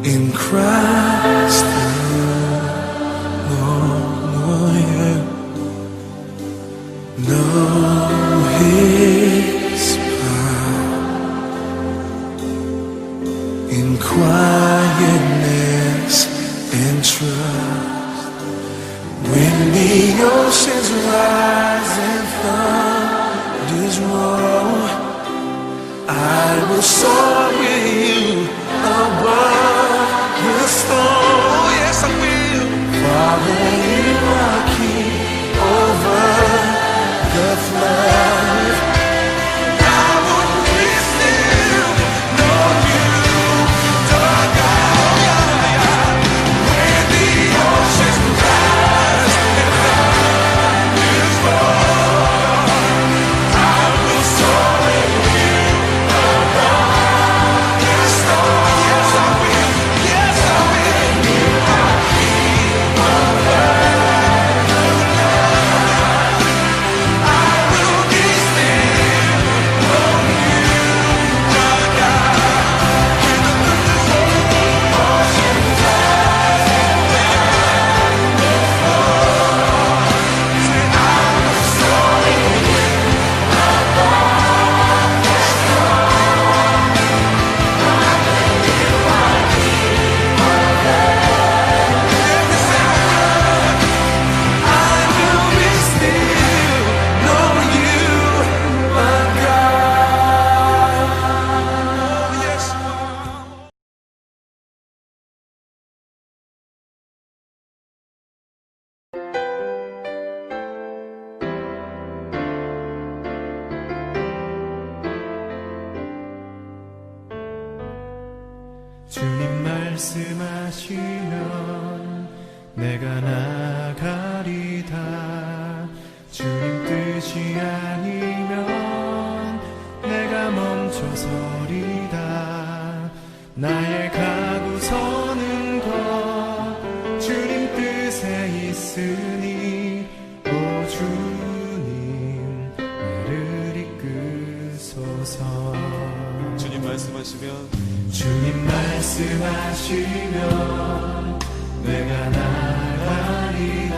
in Christ alone. Yeah. Know His power in quietness and trust. When the oceans rise and thunders roll, I will soar with you above the storm. Oh, yes, I will. Father, you are king over the flood. I will be still, know you, the God. When the oceans rise and thunders roll, I will soar with you above the storm. Yes, I will. Yes, I will. You are king over the flood. I will be still, know you, the God. When the oceans rise and thunders roll, say I will soar with you above the storm. You are king over every sound. I will be still, know you, my God. Oh, yes, you are. 주님 말씀하시면 내가 나가리다. 주님 뜻이 아니면 내가 멈춰서리다. 나의 가고 서는 것 주님 뜻에 있으니 오 주님 나를 이끄소서. 주님 말씀하시면 주님 말씀하시면 내가 나가리라.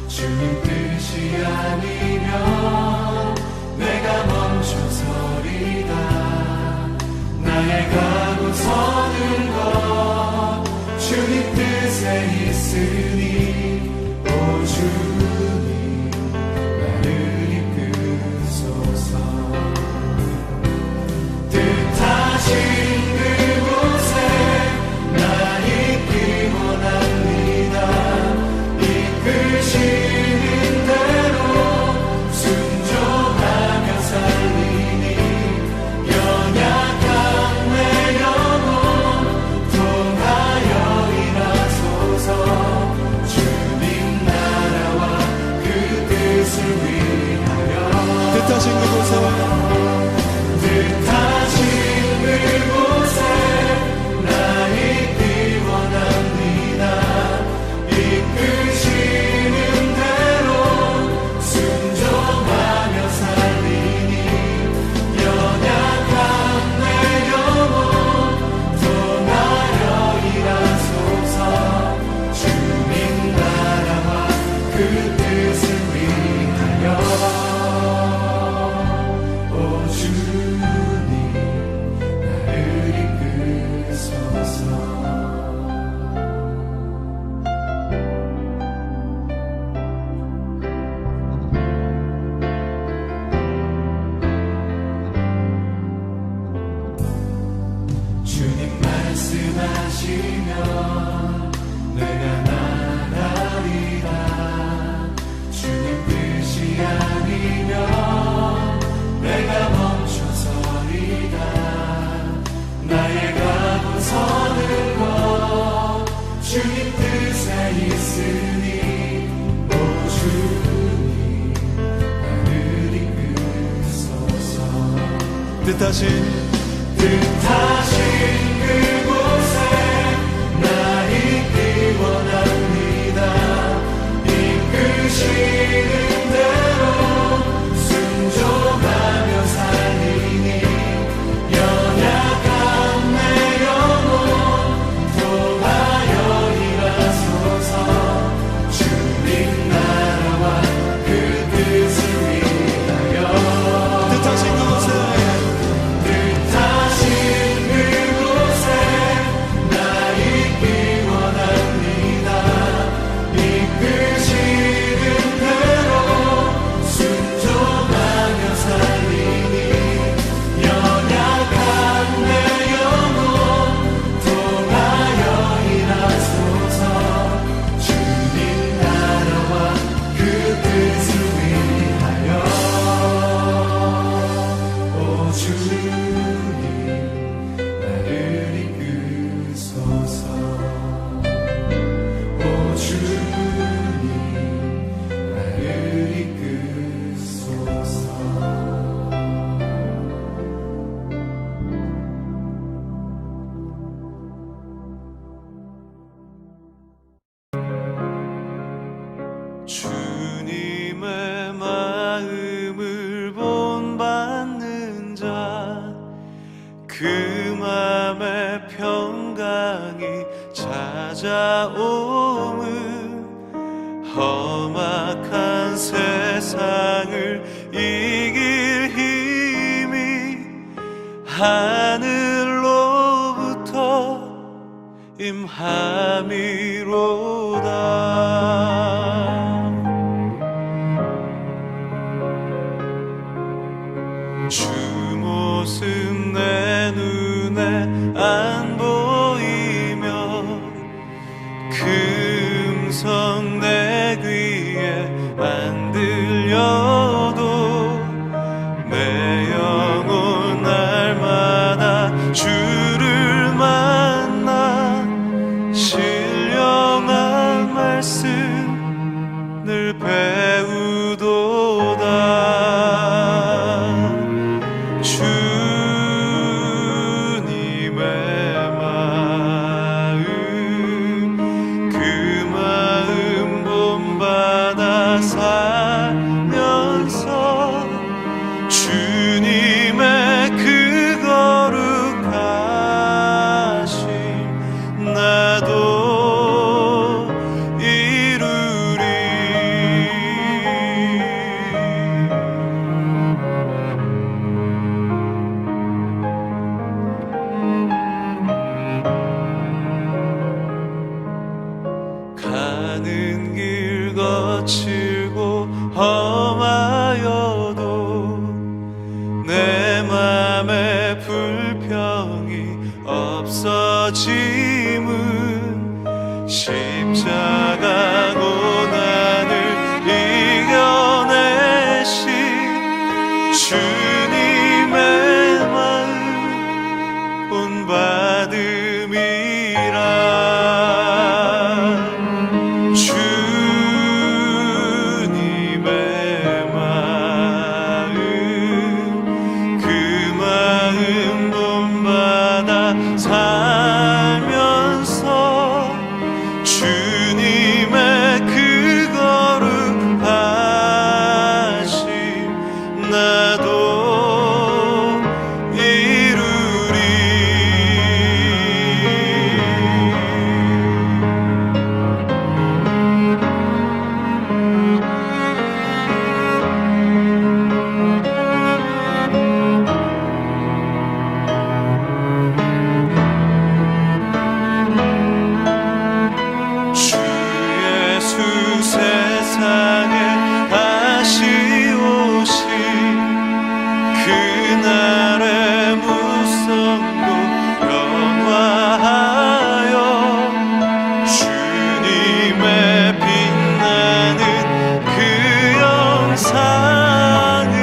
주님 뜻이 아니면 내가 멈춰서리다. 나의 가고 서는 것 주님 뜻에 있으니 오 주님 나를 이끄소서. 뜻하신 그곳에 나 있기 원합니다. 이끄시는 대로 순종하며 살리니 연약한 내 영혼 통하여 일하소서. 주님 나라와 그 뜻을 위하여 뜻하신 그곳에 뜻하신 그곳에 나 있기 원합니다. 이끄시는 대로 순종하며 살리니 연약한 내 영혼 통하여 일하소서. 주님 나라와 그 뜻을 위하여 오 주님 나를 이끄소서. 주님 말씀하시면 내가 나가리라. 주님 뜻이 아니면 내가 멈춰서리다. 나의 가고 서는 것 주님 뜻에 있으니 오 주님 나를 이끄소서. 뜻하신 그곳에 나 있기 원합니다. 이끄시는 대로 순종하며 살리니 연약한 내 영혼 찾아옴은 험악한 세상을 이길 힘이 하늘로부터 임함이로다. 주 모습 내 눈에 안 보이며 그 음성 내 귀에 안 들려도 내 영혼 날마다 주를 만나 신령한 말씀 늘 배우도다. 주님의 마음 그 마음 본받아 살면서 주님의 그 거룩하심 나도 이루리. 가는 길 거칠고 험하여도 내 맘에 불평이 없어짐은 십자가 고난을 이겨내신 주님의 마음 본받음이라. 주님의 마음 그 마음 본받아 살면서 주님의 그 거룩하심 나도 이루리. 주 예수 세상에 다시 오신 그날의 무성도 변화하여 주님의 빛나는 그 영상을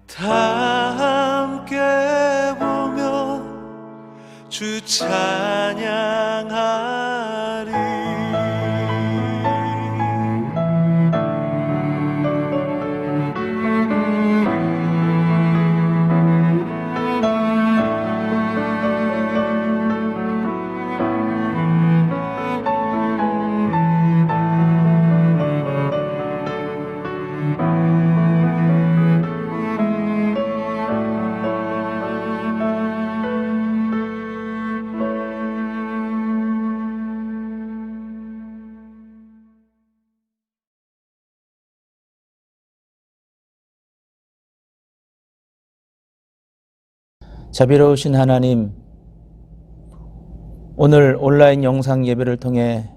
다 함께 보며 주 찬양하리. 자비로우신 하나님, 오늘 온라인 영상 예배를 통해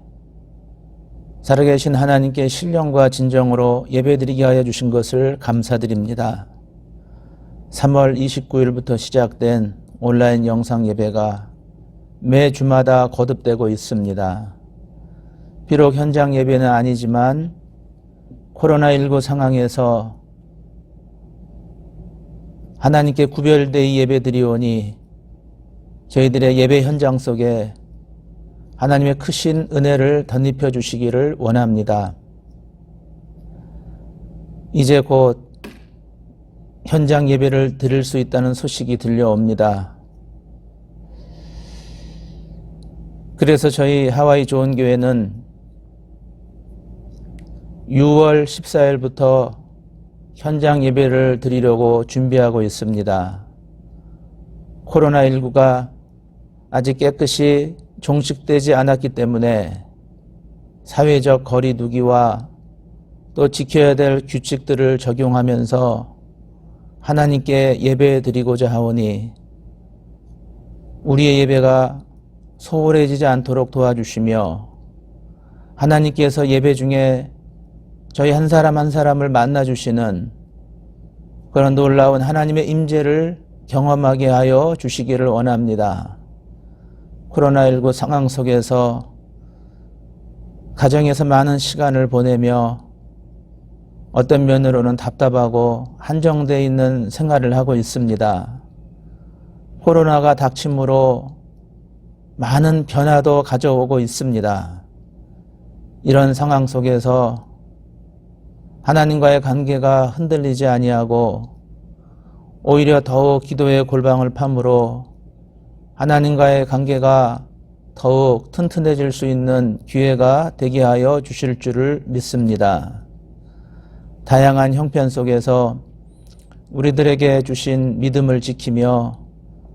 살아계신 하나님께 신령과 진정으로 예배드리게 하여 주신 것을 감사드립니다. 3월 29일부터 시작된 온라인 영상 예배가 매 주마다 거듭되고 있습니다. 비록 현장 예배는 아니지만 코로나19 상황에서 하나님께 구별되이 예배드리오니 저희들의 예배 현장 속에 하나님의 크신 은혜를 덧입혀 주시기를 원합니다. 이제 곧 현장 예배를 드릴 수 있다는 소식이 들려옵니다. 그래서 저희 하와이 좋은교회는 6월 14일부터 현장 예배를 드리려고 준비하고 있습니다. 코로나19가 아직 깨끗이 종식되지 않았기 때문에 사회적 거리 두기와 또 지켜야 될 규칙들을 적용하면서 하나님께 예배 드리고자 하오니 우리의 예배가 소홀해지지 않도록 도와주시며 하나님께서 예배 중에 저희 한 사람 한 사람을 만나주시는 그런 놀라운 하나님의 임재를 경험하게 하여 주시기를 원합니다. 코로나19 상황 속에서 가정에서 많은 시간을 보내며 어떤 면으로는 답답하고 한정되어 있는 생활을 하고 있습니다. 코로나가 닥침으로 많은 변화도 가져오고 있습니다. 이런 상황 속에서 하나님과의 관계가 흔들리지 아니하고 오히려 더욱 기도의 골방을 파므로 하나님과의 관계가 더욱 튼튼해질 수 있는 기회가 되게 하여 주실 줄을 믿습니다. 다양한 형편 속에서 우리들에게 주신 믿음을 지키며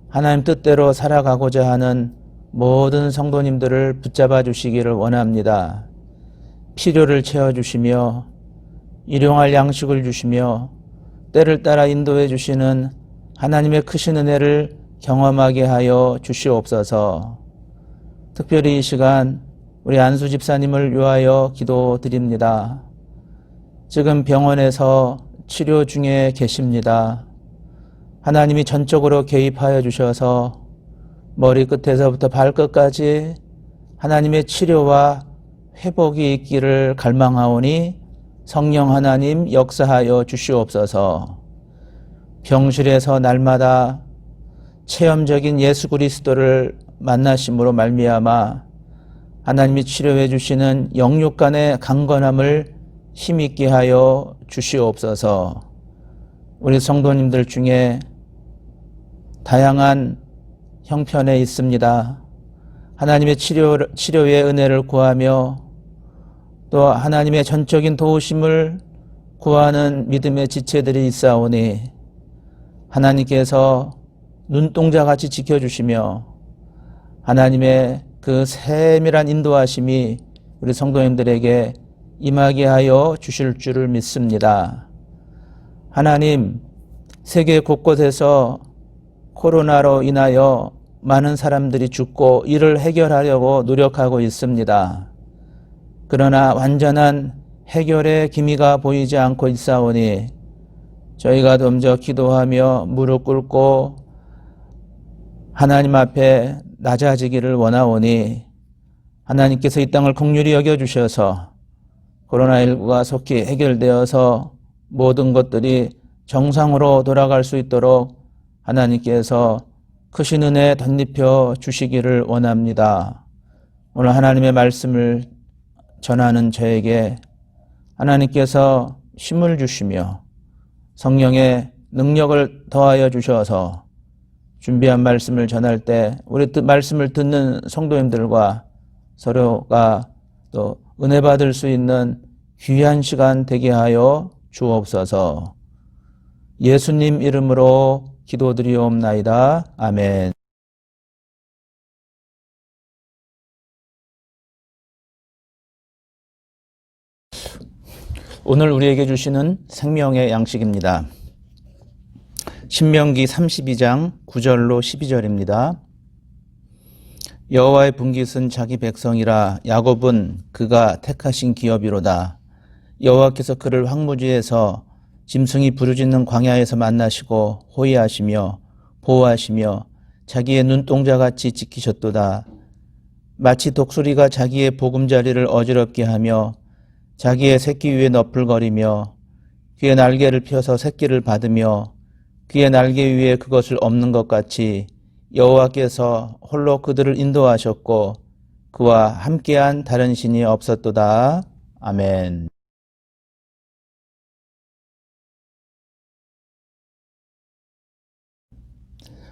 하나님 뜻대로 살아가고자 하는 모든 성도님들을 붙잡아 주시기를 원합니다. 필요를 채워주시며 일용할 양식을 주시며 때를 따라 인도해 주시는 하나님의 크신 은혜를 경험하게 하여 주시옵소서. 특별히 이 시간 우리 안수 집사님을 위하여 기도드립니다. 지금 병원에서 치료 중에 계십니다. 하나님이 전적으로 개입하여 주셔서 머리끝에서부터 발끝까지 하나님의 치료와 회복이 있기를 갈망하오니 성령 하나님 역사하여 주시옵소서. 병실에서 날마다 체험적인 예수 그리스도를 만나심으로 말미암아 하나님이 치료해 주시는 영육간의 강건함을 힘있게 하여 주시옵소서. 우리 성도님들 중에 다양한 형편에 있습니다. 하나님의 치료의 은혜를 구하며 또 하나님의 전적인 도우심을 구하는 믿음의 지체들이 있사오니 하나님께서 눈동자같이 지켜주시며 하나님의 그 세밀한 인도하심이 우리 성도님들에게 임하게 하여 주실 줄을 믿습니다. 하나님, 세계 곳곳에서 코로나로 인하여 많은 사람들이 죽고 이를 해결하려고 노력하고 있습니다. 그러나 완전한 해결의 기미가 보이지 않고 있사오니 저희가 먼저 기도하며 무릎 꿇고 하나님 앞에 낮아지기를 원하오니 하나님께서 이 땅을 긍휼히 여겨주셔서 코로나19가 속히 해결되어서 모든 것들이 정상으로 돌아갈 수 있도록 하나님께서 크신 은혜 덧입혀 주시기를 원합니다. 오늘 하나님의 말씀을 전하는 저에게 하나님께서 힘을 주시며 성령의 능력을 더하여 주셔서 준비한 말씀을 전할 때 우리 말씀을 듣는 성도님들과 서로가 또 은혜 받을 수 있는 귀한 시간 되게 하여 주옵소서. 예수님 이름으로 기도드리옵나이다. 아멘. 오늘 우리에게 주시는 생명의 양식입니다. 신명기 32장 9절로 12절입니다. 여호와의 분깃은 자기 백성이라 야곱은 그가 택하신 기업이로다. 여호와께서 그를 황무지에서 짐승이 부르짖는 광야에서 만나시고 호위하시며 보호하시며 자기의 눈동자같이 지키셨도다. 마치 독수리가 자기의 보금자리를 어지럽게 하며 자기의 새끼 위에 너풀거리며 그의 날개를 펴서 새끼를 받으며 그의 날개 위에 그것을 엎는 것 같이 여호와께서 홀로 그들을 인도하셨고 그와 함께한 다른 신이 없었도다. 아멘.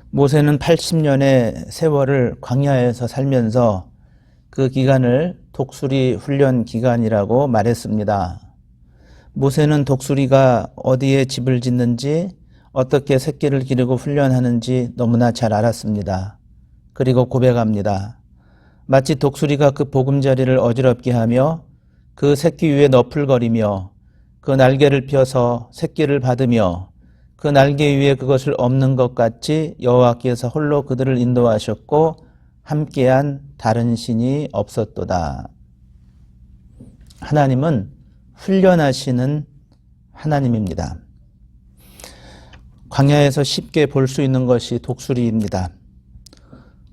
모세는 80년의 세월을 광야에서 살면서 그 기간을 독수리 훈련 기간이라고 말했습니다. 모세는 독수리가 어디에 집을 짓는지 어떻게 새끼를 기르고 훈련하는지 너무나 잘 알았습니다. 그리고 고백합니다. 마치 독수리가 그 보금자리를 어지럽게 하며 그 새끼 위에 너풀거리며 그 날개를 펴서 새끼를 받으며 그 날개 위에 그것을 엎는 것 같이 여호와께서 홀로 그들을 인도하셨고 함께한 다른 신이 없었도다. 하나님은 훈련하시는 하나님입니다. 광야에서 쉽게 볼 수 있는 것이 독수리입니다.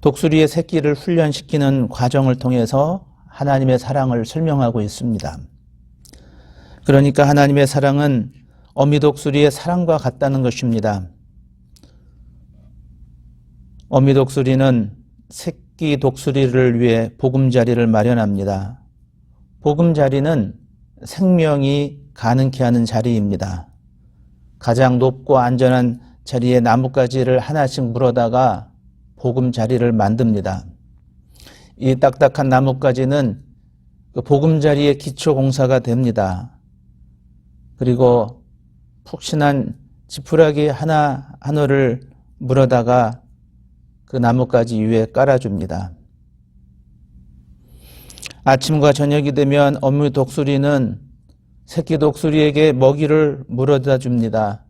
독수리의 새끼를 훈련시키는 과정을 통해서 하나님의 사랑을 설명하고 있습니다. 그러니까 하나님의 사랑은 어미 독수리의 사랑과 같다는 것입니다. 어미 독수리는 새끼 독수리를 위해 보금자리를 마련합니다. 보금자리는 생명이 가능케 하는 자리입니다. 가장 높고 안전한 자리에 나뭇가지를 하나씩 물어다가 보금자리를 만듭니다. 이 딱딱한 나뭇가지는 그 보금자리의 기초 공사가 됩니다. 그리고 푹신한 지푸라기 하나를 물어다가 그 나뭇가지 위에 깔아줍니다. 아침과 저녁이 되면 어미 독수리는 새끼 독수리에게 먹이를 물어다 줍니다.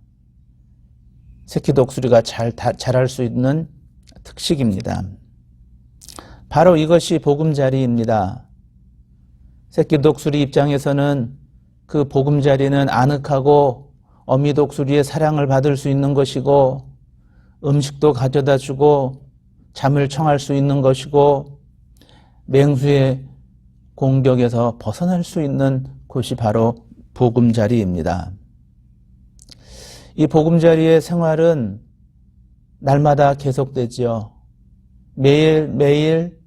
새끼 독수리가 잘 자랄 수 있는 특식입니다. 바로 이것이 보금자리입니다. 새끼 독수리 입장에서는 그 보금자리는 아늑하고 어미 독수리의 사랑을 받을 수 있는 것이고 음식도 가져다 주고 잠을 청할 수 있는 것이고 맹수의 공격에서 벗어날 수 있는 곳이 바로 보금자리입니다. 이 보금자리의 생활은 날마다 계속되지요. 매일매일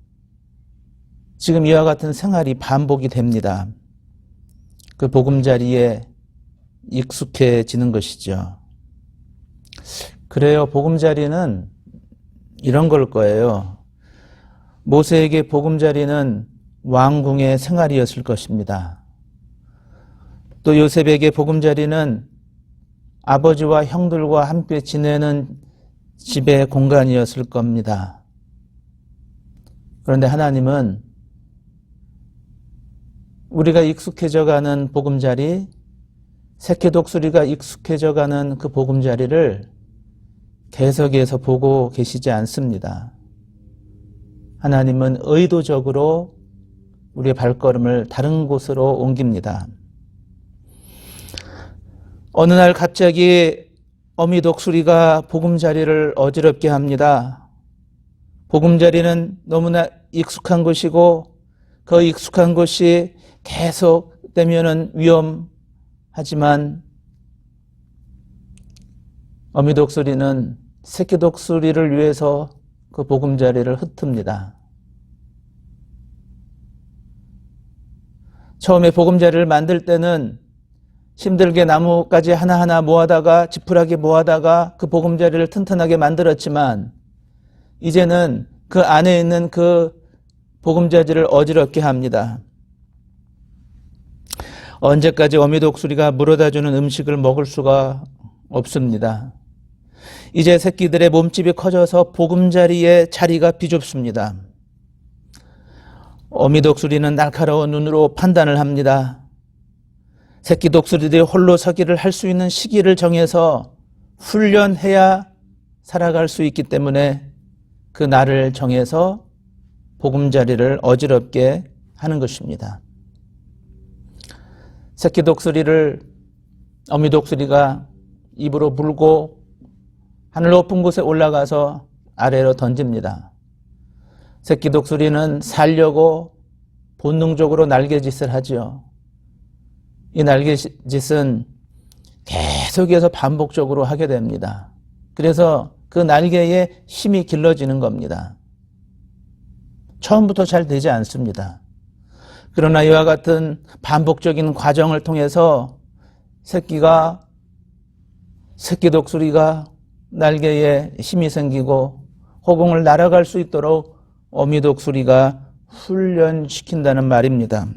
지금 이와 같은 생활이 반복이 됩니다. 그 보금자리에 익숙해지는 것이죠. 그래요. 보금자리는 이런 걸 거예요. 모세에게 보금자리는 왕궁의 생활이었을 것입니다. 또 요셉에게 보금자리는 아버지와 형들과 함께 지내는 집의 공간이었을 겁니다. 그런데 하나님은 우리가 익숙해져가는 보금자리, 새끼 독수리가 익숙해져가는 그 보금자리를 계속해서 보고 계시지 않습니다. 하나님은 의도적으로 우리의 발걸음을 다른 곳으로 옮깁니다. 어느 날 갑자기 어미 독수리가 보금자리를 어지럽게 합니다. 보금자리는 너무나 익숙한 곳이고 그 익숙한 곳이 계속되면은 위험하지만 어미 독수리는 새끼 독수리를 위해서 그 보금자리를 흩습니다. 처음에 보금자리를 만들 때는 힘들게 나뭇가지 하나하나 모아다가 지푸라기 모아다가 그 보금자리를 튼튼하게 만들었지만 이제는 그 안에 있는 그 보금자리를 어지럽게 합니다. 언제까지 어미 독수리가 물어다주는 음식을 먹을 수가 없습니다. 이제 새끼들의 몸집이 커져서 보금자리의 자리가 비좁습니다. 어미 독수리는 날카로운 눈으로 판단을 합니다. 새끼 독수리들이 홀로 서기를 할 수 있는 시기를 정해서 훈련해야 살아갈 수 있기 때문에 그 날을 정해서 보금자리를 어지럽게 하는 것입니다. 새끼 독수리를 어미 독수리가 입으로 물고 하늘 높은 곳에 올라가서 아래로 던집니다. 새끼 독수리는 살려고 본능적으로 날개짓을 하지요. 이 날개짓은 계속해서 반복적으로 하게 됩니다. 그래서 그 날개에 힘이 길러지는 겁니다. 처음부터 잘 되지 않습니다. 그러나 이와 같은 반복적인 과정을 통해서 새끼 독수리가 날개에 힘이 생기고 허공을 날아갈 수 있도록 어미 독수리가 훈련시킨다는 말입니다.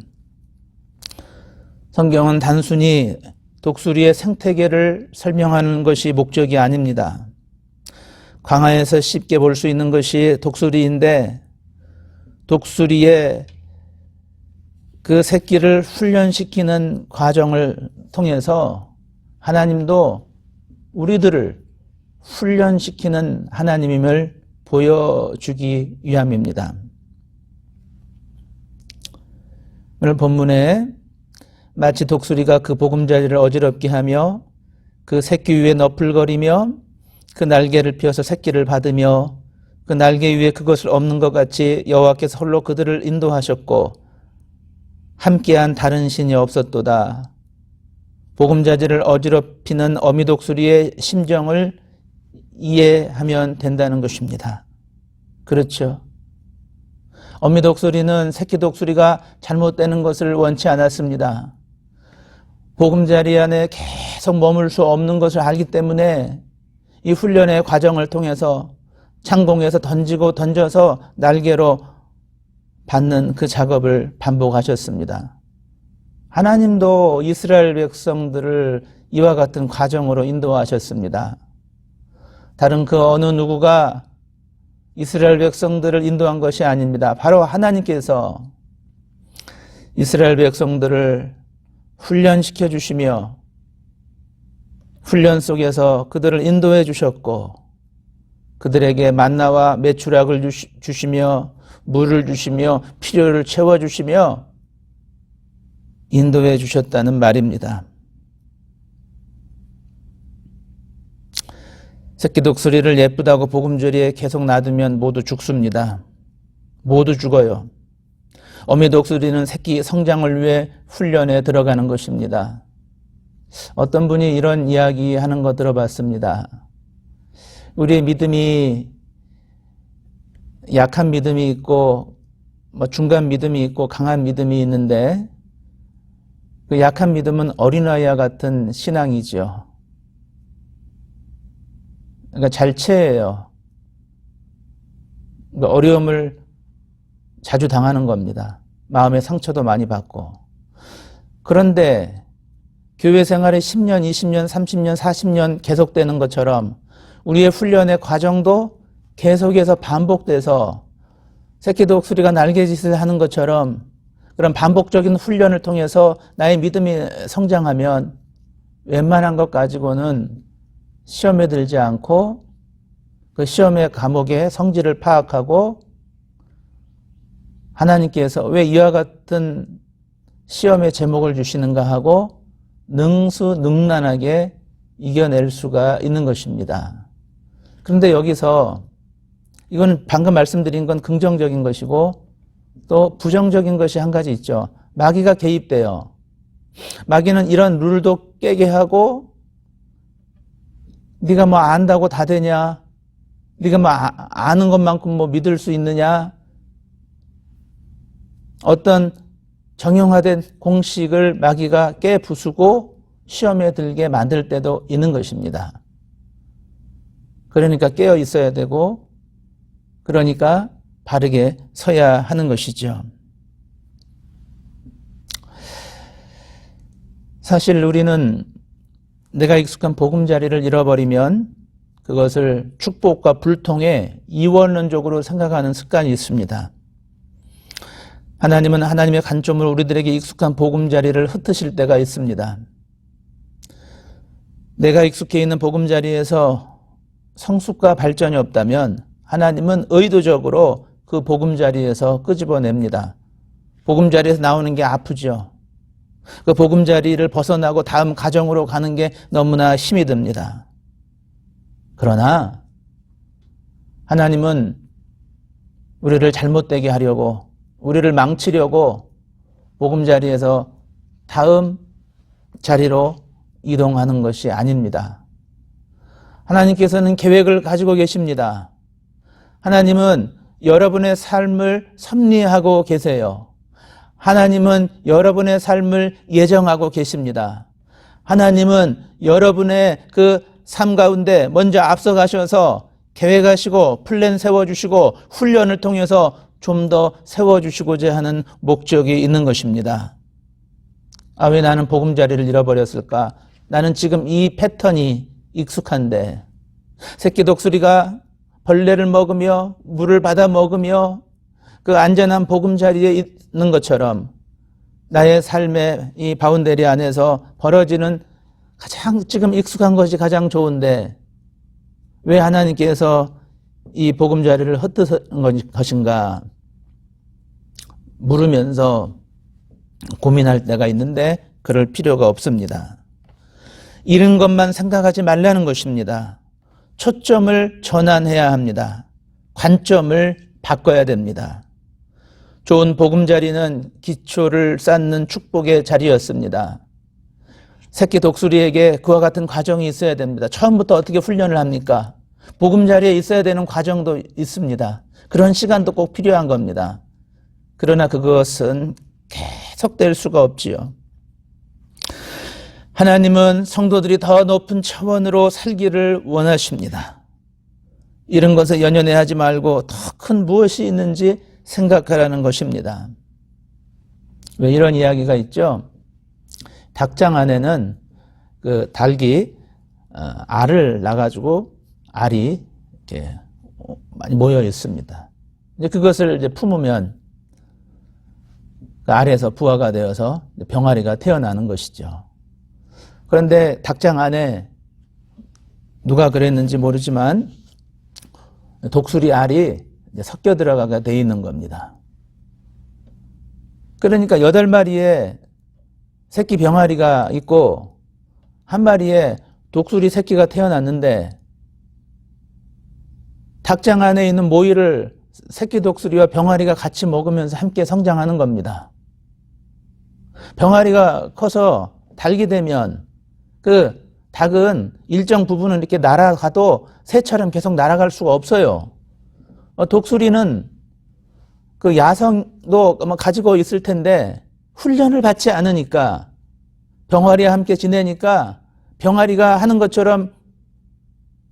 성경은 단순히 독수리의 생태계를 설명하는 것이 목적이 아닙니다. 광야에서 쉽게 볼 수 있는 것이 독수리인데 독수리의 그 새끼를 훈련시키는 과정을 통해서 하나님도 우리들을 훈련시키는 하나님임을 보여주기 위함입니다. 오늘 본문에 마치 독수리가 그 보금자리를 어지럽게 하며 그 새끼 위에 너풀거리며 그 날개를 펴서 새끼를 받으며 그 날개 위에 그것을 엎는 것 같이 여호와께서 홀로 그들을 인도하셨고 함께한 다른 신이 없었도다. 보금자리를 어지럽히는 어미 독수리의 심정을 이해하면 된다는 것입니다. 그렇죠. 어미 독수리는 새끼 독수리가 잘못되는 것을 원치 않았습니다. 보금자리 안에 계속 머물 수 없는 것을 알기 때문에 이 훈련의 과정을 통해서 창공에서 던지고 던져서 날개로 받는 그 작업을 반복하셨습니다. 하나님도 이스라엘 백성들을 이와 같은 과정으로 인도하셨습니다. 다른 그 어느 누구가 이스라엘 백성들을 인도한 것이 아닙니다. 바로 하나님께서 이스라엘 백성들을 훈련시켜 주시며 훈련 속에서 그들을 인도해 주셨고 그들에게 만나와 메추락을 주시며 물을 주시며 필요를 채워주시며 인도해 주셨다는 말입니다. 새끼 독수리를 예쁘다고 보금자리에 계속 놔두면 모두 죽습니다. 모두 죽어요. 어미 독수리는 새끼 성장을 위해 훈련에 들어가는 것입니다. 어떤 분이 이런 이야기 하는 거 들어봤습니다. 우리의 믿음이 약한 믿음이 있고 중간 믿음이 있고 강한 믿음이 있는데 그 약한 믿음은 어린아이와 같은 신앙이죠. 그러니까 잘 체해요. 그러니까 어려움을 자주 당하는 겁니다. 마음의 상처도 많이 받고. 그런데 교회 생활이 10년, 20년, 30년, 40년 계속되는 것처럼 우리의 훈련의 과정도 계속해서 반복돼서 새끼 독수리가 날개짓을 하는 것처럼 그런 반복적인 훈련을 통해서 나의 믿음이 성장하면 웬만한 것 가지고는 시험에 들지 않고 그 시험의 과목의 성질을 파악하고 하나님께서 왜 이와 같은 시험의 제목을 주시는가 하고 능수능란하게 이겨낼 수가 있는 것입니다. 그런데 여기서 이건 방금 말씀드린 건 긍정적인 것이고 또 부정적인 것이 한 가지 있죠. 마귀가 개입돼요. 마귀는 이런 룰도 깨게 하고 네가 뭐 안다고 다 되냐? 네가 뭐 아는 것만큼 뭐 믿을 수 있느냐? 어떤 정형화된 공식을 마귀가 깨부수고 시험에 들게 만들 때도 있는 것입니다. 그러니까 깨어 있어야 되고 그러니까 바르게 서야 하는 것이죠. 사실 우리는 내가 익숙한 보금자리를 잃어버리면 그것을 축복과 불통의 이원론적으로 생각하는 습관이 있습니다. 하나님은 하나님의 관점으로 우리들에게 익숙한 보금자리를 흩으실 때가 있습니다. 내가 익숙해 있는 보금자리에서 성숙과 발전이 없다면 하나님은 의도적으로 그 보금자리에서 끄집어냅니다. 보금자리에서 나오는 게 아프죠. 그 보금자리를 벗어나고 다음 가정으로 가는 게 너무나 힘이 듭니다. 그러나 하나님은 우리를 잘못되게 하려고 우리를 망치려고 보금자리에서 다음 자리로 이동하는 것이 아닙니다. 하나님께서는 계획을 가지고 계십니다. 하나님은 여러분의 삶을 섭리하고 계세요. 하나님은 여러분의 삶을 예정하고 계십니다. 하나님은 여러분의 그 삶 가운데 먼저 앞서가셔서 계획하시고 플랜 세워주시고 훈련을 통해서 좀 더 세워주시고자 하는 목적이 있는 것입니다. 왜 나는 보금자리를 잃어버렸을까? 나는 지금 이 패턴이 익숙한데 새끼 독수리가 벌레를 먹으며 물을 받아 먹으며 그 안전한 보금자리에 있는 것처럼 나의 삶의 이 바운더리 안에서 벌어지는 가장 지금 익숙한 것이 가장 좋은데 왜 하나님께서 이 보금자리를 헛드는 것인가 물으면서 고민할 때가 있는데 그럴 필요가 없습니다. 잃은 것만 생각하지 말라는 것입니다. 초점을 전환해야 합니다. 관점을 바꿔야 됩니다. 좋은 보금자리는 기초를 쌓는 축복의 자리였습니다. 새끼 독수리에게 그와 같은 과정이 있어야 됩니다. 처음부터 어떻게 훈련을 합니까? 보금자리에 있어야 되는 과정도 있습니다. 그런 시간도 꼭 필요한 겁니다. 그러나 그것은 계속될 수가 없지요. 하나님은 성도들이 더 높은 차원으로 살기를 원하십니다. 이런 것에 연연해하지 말고 더 큰 무엇이 있는지 생각하라는 것입니다. 왜 이런 이야기가 있죠? 닭장 안에는 그 닭이 알을 낳아가지고 알이 이렇게 많이 모여 있습니다. 이제 그것을 이제 품으면 그 알에서 부화가 되어서 병아리가 태어나는 것이죠. 그런데 닭장 안에 누가 그랬는지 모르지만 독수리 알이 이제 섞여 들어가게 돼 있는 겁니다. 그러니까 8마리의 새끼 병아리가 있고 한 마리의 독수리 새끼가 태어났는데 닭장 안에 있는 모이를 새끼 독수리와 병아리가 같이 먹으면서 함께 성장하는 겁니다. 병아리가 커서 닭이 되면 그 닭은 일정 부분은 이렇게 날아가도 새처럼 계속 날아갈 수가 없어요. 독수리는 그 야성도 가지고 있을 텐데 훈련을 받지 않으니까 병아리와 함께 지내니까 병아리가 하는 것처럼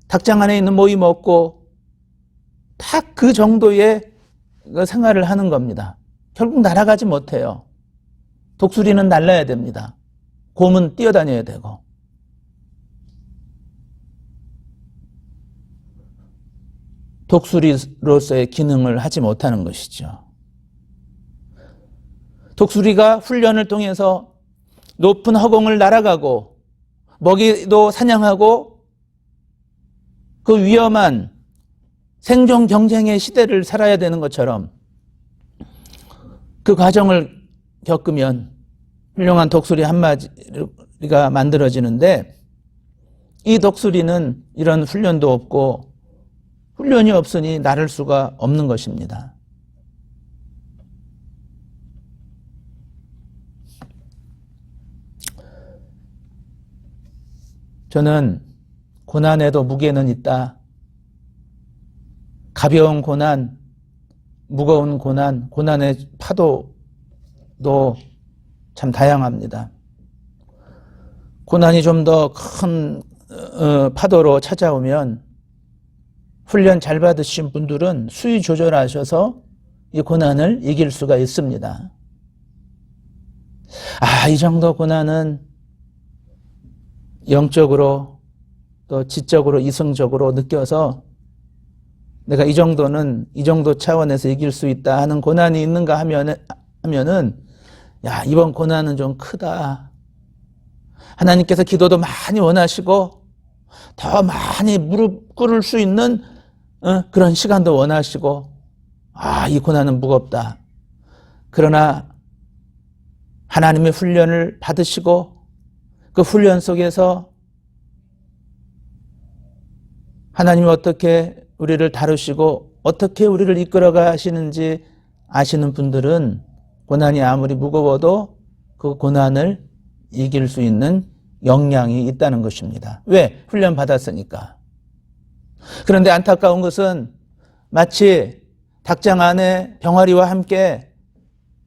닭장 안에 있는 모이 먹고 딱 그 정도의 생활을 하는 겁니다. 결국 날아가지 못해요. 독수리는 날아야 됩니다. 곰은 뛰어다녀야 되고. 독수리로서의 기능을 하지 못하는 것이죠. 독수리가 훈련을 통해서 높은 허공을 날아가고 먹이도 사냥하고 그 위험한 생존 경쟁의 시대를 살아야 되는 것처럼 그 과정을 겪으면 훌륭한 독수리 한 마리가 만들어지는데 이 독수리는 이런 훈련도 없고 훈련이 없으니 나를 수가 없는 것입니다. 저는 고난에도 무게는 있다. 가벼운 고난, 무거운 고난, 고난의 파도도 참 다양합니다. 고난이 좀 더 큰 파도로 찾아오면 훈련 잘 받으신 분들은 수위 조절하셔서 이 고난을 이길 수가 있습니다. 이 정도 고난은 영적으로 또 지적으로 이성적으로 느껴서 내가 이 정도는 이 정도 차원에서 이길 수 있다 하는 고난이 있는가 하면은 이번 고난은 좀 크다. 하나님께서 기도도 많이 원하시고 더 많이 무릎 꿇을 수 있는 그런 시간도 원하시고 이 고난은 무겁다. 그러나 하나님의 훈련을 받으시고 그 훈련 속에서 하나님이 어떻게 우리를 다루시고 어떻게 우리를 이끌어 가시는지 아시는 분들은 고난이 아무리 무거워도 그 고난을 이길 수 있는 역량이 있다는 것입니다. 왜? 훈련 받았으니까. 그런데 안타까운 것은 마치 닭장 안에 병아리와 함께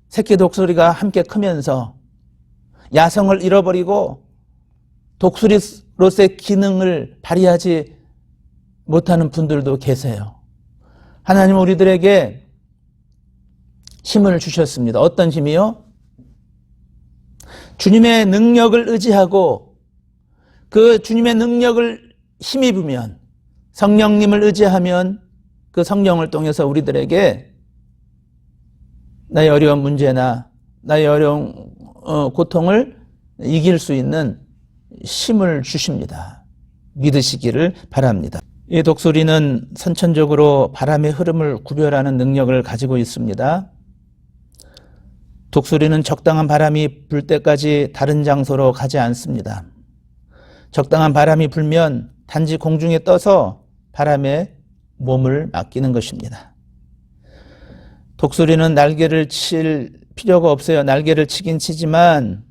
새끼 독수리가 함께 크면서 야성을 잃어버리고 독수리로서의 기능을 발휘하지 못하는 분들도 계세요. 하나님은 우리들에게 힘을 주셨습니다. 어떤 힘이요? 주님의 능력을 의지하고 그 주님의 능력을 힘입으면, 성령님을 의지하면 그 성령을 통해서 우리들에게 나의 어려운 문제나 나의 어려운 고통을 이길 수 있는 힘을 주십니다. 믿으시기를 바랍니다. 이 독수리는 선천적으로 바람의 흐름을 구별하는 능력을 가지고 있습니다. 독수리는 적당한 바람이 불 때까지 다른 장소로 가지 않습니다. 적당한 바람이 불면 단지 공중에 떠서 바람에 몸을 맡기는 것입니다. 독수리는 날개를 칠 필요가 없어요. 날개를 치긴 치지만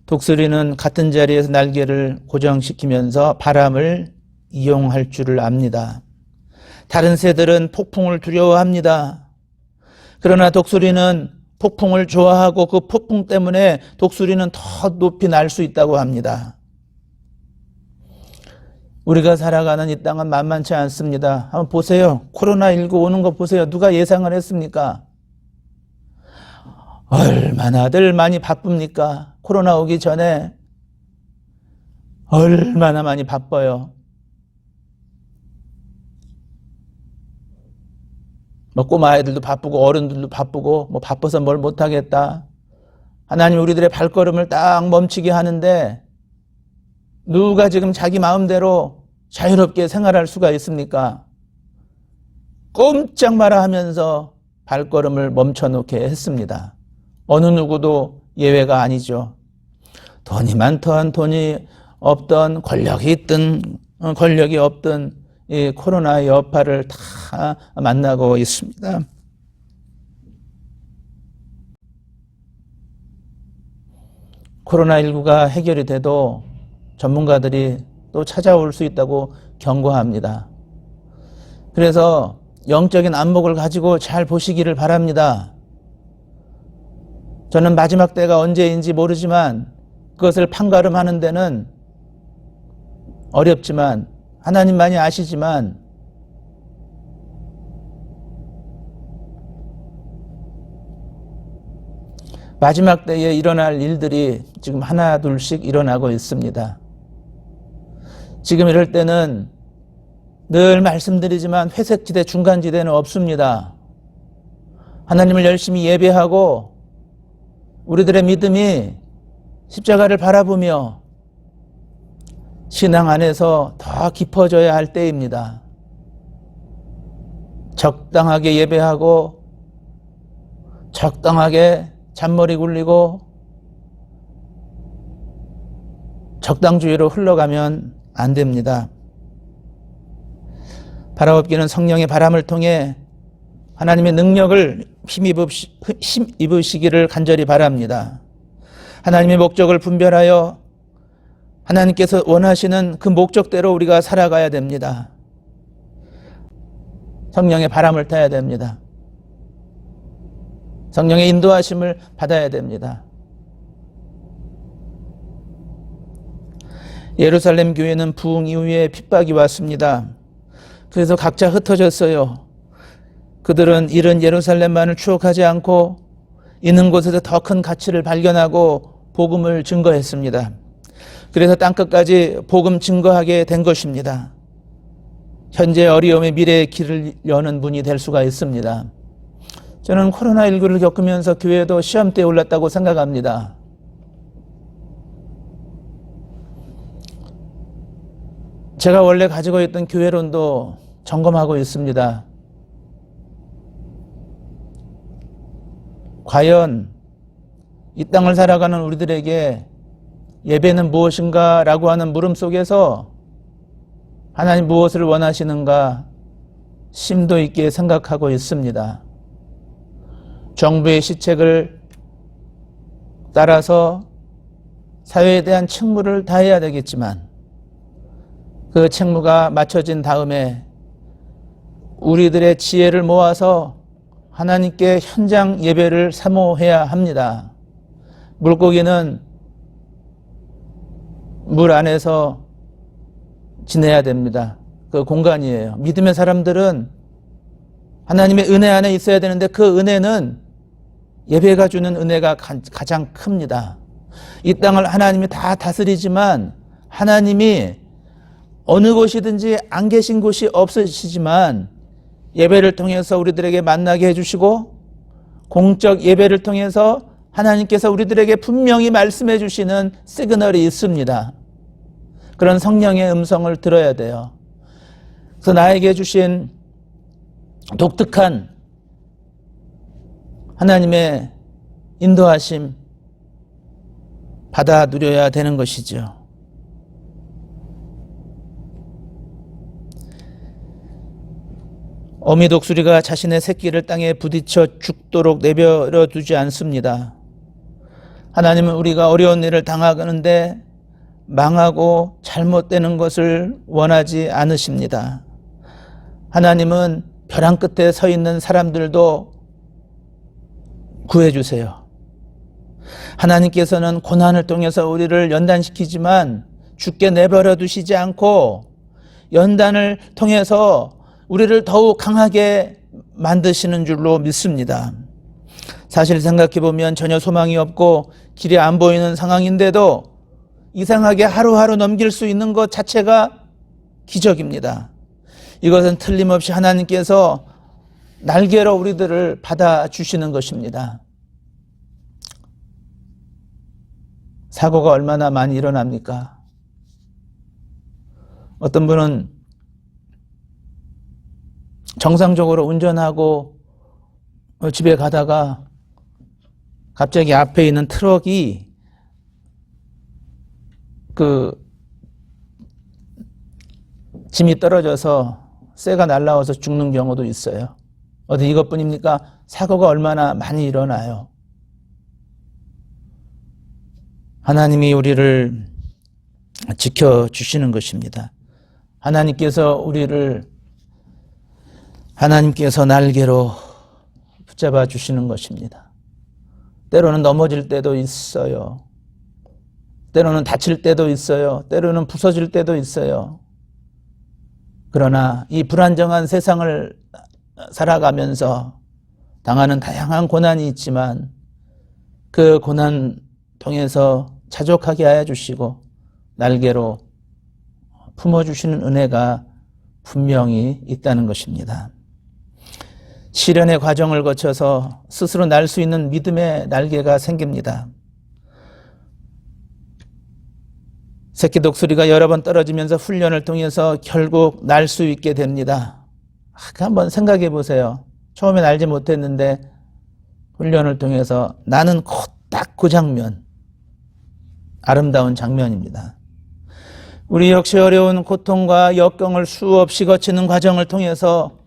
독수리는 같은 자리에서 날개를 고정시키면서 바람을 이용할 줄을 압니다. 다른 새들은 폭풍을 두려워합니다. 그러나 독수리는 폭풍을 좋아하고 그 폭풍 때문에 독수리는 더 높이 날 수 있다고 합니다. 우리가 살아가는 이 땅은 만만치 않습니다. 한번 보세요. 코로나19 오는 거 보세요. 누가 예상을 했습니까? 얼마나들 많이 바쁩니까? 코로나 오기 전에 얼마나 많이 바빠요. 꼬마 아이들도 바쁘고 어른들도 바쁘고 바빠서 뭘 못하겠다. 하나님 우리들의 발걸음을 딱 멈추게 하는데 누가 지금 자기 마음대로 자유롭게 생활할 수가 있습니까? 꼼짝 마라 하면서 발걸음을 멈춰놓게 했습니다. 어느 누구도 예외가 아니죠. 돈이 많던 돈이 없던, 권력이 있든 권력이 없든 이 코로나의 여파를 다 만나고 있습니다. 코로나19가 해결이 돼도 전문가들이 또 찾아올 수 있다고 경고합니다. 그래서 영적인 안목을 가지고 잘 보시기를 바랍니다. 저는 마지막 때가 언제인지 모르지만 그것을 판가름하는 데는 어렵지만 하나님만이 아시지만 마지막 때에 일어날 일들이 지금 하나 둘씩 일어나고 있습니다. 지금 이럴 때는 늘 말씀드리지만 회색지대 중간지대는 없습니다. 하나님을 열심히 예배하고 우리들의 믿음이 십자가를 바라보며 신앙 안에서 더 깊어져야 할 때입니다. 적당하게 예배하고 적당하게 잔머리 굴리고 적당주의로 흘러가면 안 됩니다. 바라옵기는 성령의 바람을 통해 하나님의 능력을 힘입으시기를 간절히 바랍니다. 하나님의 목적을 분별하여 하나님께서 원하시는 그 목적대로 우리가 살아가야 됩니다. 성령의 바람을 타야 됩니다. 성령의 인도하심을 받아야 됩니다. 예루살렘 교회는 부흥 이후에 핍박이 왔습니다. 그래서 각자 흩어졌어요. 그들은 잃은 예루살렘만을 추억하지 않고 있는 곳에서 더 큰 가치를 발견하고 복음을 증거했습니다. 그래서 땅끝까지 복음 증거하게 된 것입니다. 현재 어려움의 미래의 길을 여는 분이 될 수가 있습니다. 저는 코로나19를 겪으면서 교회도 시험대에 올랐다고 생각합니다. 제가 원래 가지고 있던 교회론도 점검하고 있습니다. 과연 이 땅을 살아가는 우리들에게 예배는 무엇인가 라고 하는 물음 속에서 하나님 무엇을 원하시는가 심도 있게 생각하고 있습니다. 정부의 시책을 따라서 사회에 대한 책무를 다해야 되겠지만 그 책무가 마쳐진 다음에 우리들의 지혜를 모아서 하나님께 현장 예배를 사모해야 합니다. 물고기는 물 안에서 지내야 됩니다. 그 공간이에요. 믿음의 사람들은 하나님의 은혜 안에 있어야 되는데 그 은혜는 예배가 주는 은혜가 가장 큽니다. 이 땅을 하나님이 다 다스리지만 하나님이 어느 곳이든지 안 계신 곳이 없으시지만 예배를 통해서 우리들에게 만나게 해주시고 공적 예배를 통해서 하나님께서 우리들에게 분명히 말씀해 주시는 시그널이 있습니다. 그런 성령의 음성을 들어야 돼요. 그래서 나에게 주신 독특한 하나님의 인도하심 받아 누려야 되는 것이죠. 어미 독수리가 자신의 새끼를 땅에 부딪혀 죽도록 내버려 두지 않습니다. 하나님은 우리가 어려운 일을 당하는데 망하고 잘못되는 것을 원하지 않으십니다. 하나님은 벼랑 끝에 서 있는 사람들도 구해주세요. 하나님께서는 고난을 통해서 우리를 연단시키지만 죽게 내버려 두시지 않고 연단을 통해서 우리를 더욱 강하게 만드시는 줄로 믿습니다. 사실 생각해보면 전혀 소망이 없고 길이 안 보이는 상황인데도 이상하게 하루하루 넘길 수 있는 것 자체가 기적입니다. 이것은 틀림없이 하나님께서 날개로 우리들을 받아주시는 것입니다. 사고가 얼마나 많이 일어납니까? 어떤 분은 정상적으로 운전하고 집에 가다가 갑자기 앞에 있는 트럭이 짐이 떨어져서 쇠가 날라와서 죽는 경우도 있어요. 어디 이것뿐입니까? 사고가 얼마나 많이 일어나요. 하나님이 우리를 지켜주시는 것입니다. 하나님께서 날개로 붙잡아 주시는 것입니다. 때로는 넘어질 때도 있어요. 때로는 다칠 때도 있어요. 때로는 부서질 때도 있어요. 그러나 이 불안정한 세상을 살아가면서 당하는 다양한 고난이 있지만 그 고난 통해서 자족하게 하여 주시고 날개로 품어주시는 은혜가 분명히 있다는 것입니다. 시련의 과정을 거쳐서 스스로 날 수 있는 믿음의 날개가 생깁니다. 새끼 독수리가 여러 번 떨어지면서 훈련을 통해서 결국 날 수 있게 됩니다. 한번 생각해 보세요. 처음엔 알지 못했는데 훈련을 통해서 나는 딱 그 장면, 아름다운 장면입니다. 우리 역시 어려운 고통과 역경을 수없이 거치는 과정을 통해서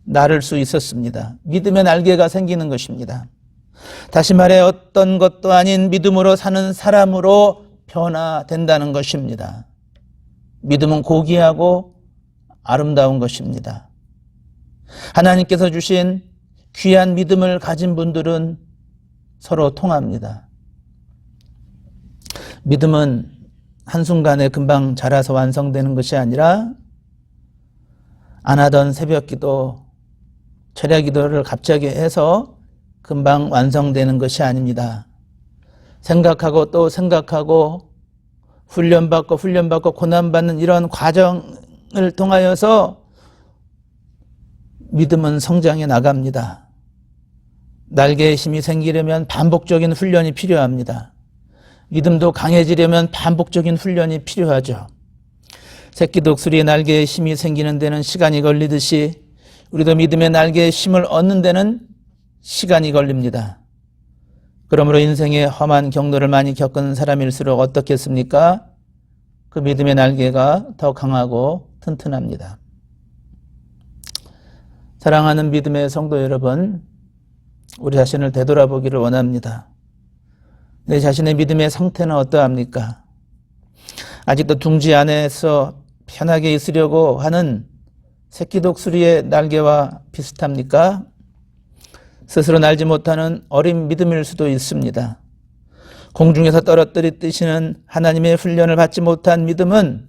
나를 수 있었습니다. 믿음의 날개가 생기는 것입니다. 다시 말해 어떤 것도 아닌 믿음으로 사는 사람으로 변화된다는 것입니다. 믿음은 고귀하고 아름다운 것입니다. 하나님께서 주신 귀한 믿음을 가진 분들은 서로 통합니다. 믿음은 한순간에 금방 자라서 완성되는 것이 아니라 안 하던 새벽기도, 철야기도를 갑자기 해서 금방 완성되는 것이 아닙니다. 생각하고 또 생각하고 훈련받고 고난받는 이런 과정을 통하여서 믿음은 성장해 나갑니다. 날개의 힘이 생기려면 반복적인 훈련이 필요합니다. 믿음도 강해지려면 반복적인 훈련이 필요하죠. 새끼 독수리의 날개에 힘이 생기는 데는 시간이 걸리듯이 우리도 믿음의 날개에 힘을 얻는 데는 시간이 걸립니다. 그러므로 인생의 험한 경로를 많이 겪은 사람일수록 어떻겠습니까? 그 믿음의 날개가 더 강하고 튼튼합니다. 사랑하는 믿음의 성도 여러분, 우리 자신을 되돌아보기를 원합니다. 내 자신의 믿음의 상태는 어떠합니까? 아직도 둥지 안에서 편하게 있으려고 하는 새끼 독수리의 날개와 비슷합니까? 스스로 날지 못하는 어린 믿음일 수도 있습니다. 공중에서 떨어뜨리시는 하나님의 훈련을 받지 못한 믿음은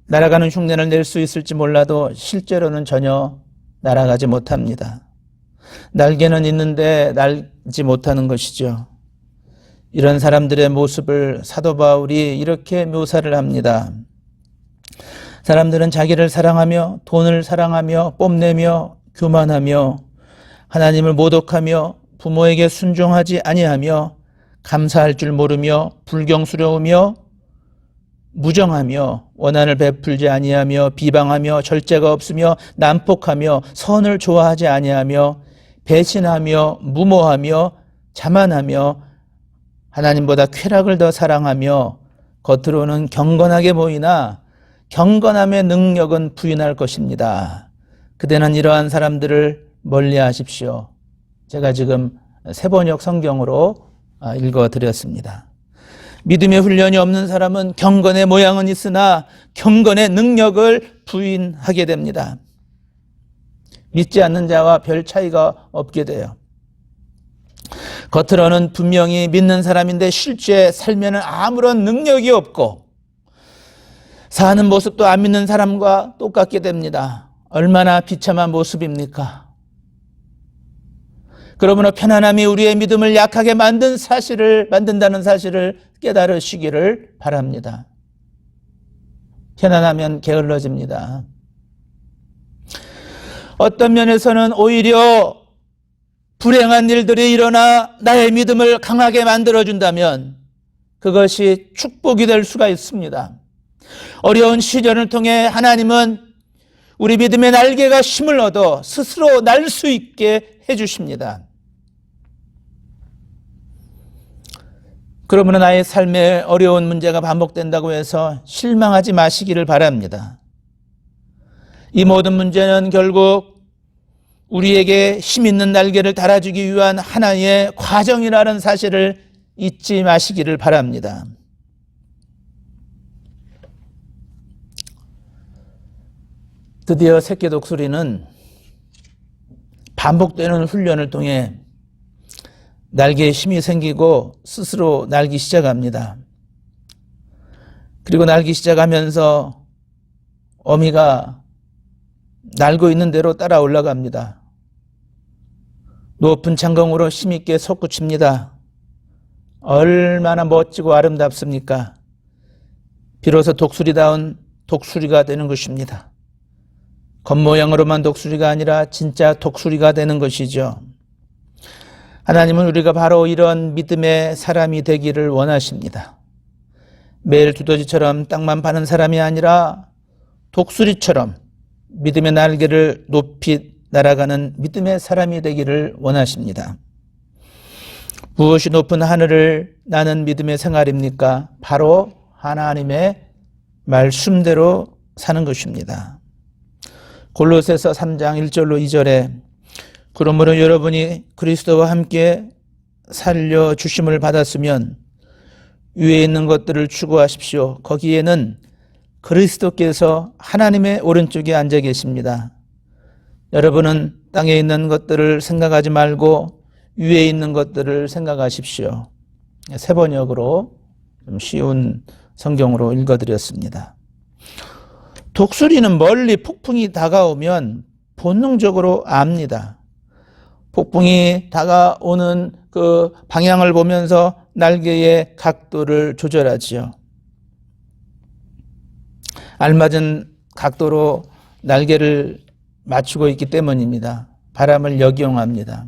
날아가는 흉내를 낼 수 있을지 몰라도 실제로는 전혀 날아가지 못합니다. 날개는 있는데 날지 못하는 것이죠. 이런 사람들의 모습을 사도 바울이 이렇게 묘사를 합니다. 사람들은 자기를 사랑하며 돈을 사랑하며 뽐내며 교만하며 하나님을 모독하며 부모에게 순종하지 아니하며 감사할 줄 모르며 불경스러우며 무정하며 원한을 베풀지 아니하며 비방하며 절제가 없으며 난폭하며 선을 좋아하지 아니하며 배신하며 무모하며 자만하며 하나님보다 쾌락을 더 사랑하며 겉으로는 경건하게 보이나 경건함의 능력은 부인할 것입니다. 그대는 이러한 사람들을 멀리하십시오. 제가 지금 세번역 성경으로 읽어드렸습니다. 믿음의 훈련이 없는 사람은 경건의 모양은 있으나 경건의 능력을 부인하게 됩니다. 믿지 않는 자와 별 차이가 없게 돼요. 겉으로는 분명히 믿는 사람인데 실제 살면은 아무런 능력이 없고 사는 모습도 안 믿는 사람과 똑같게 됩니다. 얼마나 비참한 모습입니까? 그러므로 편안함이 우리의 믿음을 약하게 만든다는 사실을 깨달으시기를 바랍니다. 편안하면 게을러집니다. 어떤 면에서는 오히려 불행한 일들이 일어나 나의 믿음을 강하게 만들어준다면 그것이 축복이 될 수가 있습니다. 어려운 시련을 통해 하나님은 우리 믿음의 날개가 힘을 얻어 스스로 날 수 있게 해주십니다. 그러므로 나의 삶에 어려운 문제가 반복된다고 해서 실망하지 마시기를 바랍니다. 이 모든 문제는 결국 우리에게 힘 있는 날개를 달아주기 위한 하나의 과정이라는 사실을 잊지 마시기를 바랍니다. 드디어 새끼 독수리는 반복되는 훈련을 통해 날개에 힘이 생기고 스스로 날기 시작합니다. 그리고 날기 시작하면서 어미가 날고 있는 대로 따라 올라갑니다. 높은 창공으로 힘있게 솟구칩니다. 얼마나 멋지고 아름답습니까? 비로소 독수리다운 독수리가 되는 것입니다. 겉모양으로만 독수리가 아니라 진짜 독수리가 되는 것이죠. 하나님은 우리가 바로 이런 믿음의 사람이 되기를 원하십니다. 매일 두더지처럼 땅만 파는 사람이 아니라 독수리처럼 믿음의 날개를 높이 날아가는 믿음의 사람이 되기를 원하십니다. 무엇이 높은 하늘을 나는 믿음의 생활입니까? 바로 하나님의 말씀대로 사는 것입니다. 골로새서 3장 1절로 2절에 그러므로 여러분이 그리스도와 함께 살려주심을 받았으면 위에 있는 것들을 추구하십시오. 거기에는 그리스도께서 하나님의 오른쪽에 앉아 계십니다. 여러분은 땅에 있는 것들을 생각하지 말고 위에 있는 것들을 생각하십시오. 세번역으로 좀 쉬운 성경으로 읽어드렸습니다. 독수리는 멀리 폭풍이 다가오면 본능적으로 압니다. 폭풍이 다가오는 그 방향을 보면서 날개의 각도를 조절하지요. 알맞은 각도로 날개를 맞추고 있기 때문입니다. 바람을 역이용합니다.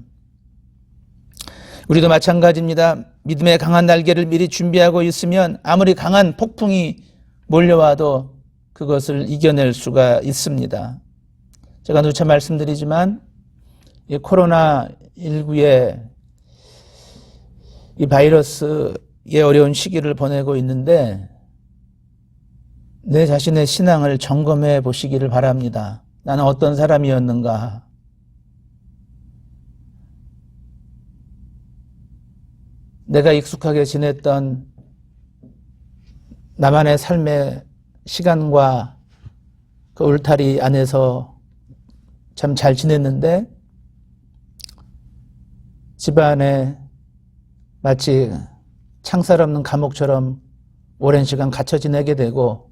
우리도 마찬가지입니다. 믿음의 강한 날개를 미리 준비하고 있으면 아무리 강한 폭풍이 몰려와도 그것을 이겨낼 수가 있습니다. 제가 누차 말씀드리지만 이 코로나19의 이 바이러스의 어려운 시기를 보내고 있는데 내 자신의 신앙을 점검해 보시기를 바랍니다. 나는 어떤 사람이었는가? 내가 익숙하게 지냈던 나만의 삶의 시간과 그 울타리 안에서 참 잘 지냈는데 집안에 마치 창살 없는 감옥처럼 오랜 시간 갇혀 지내게 되고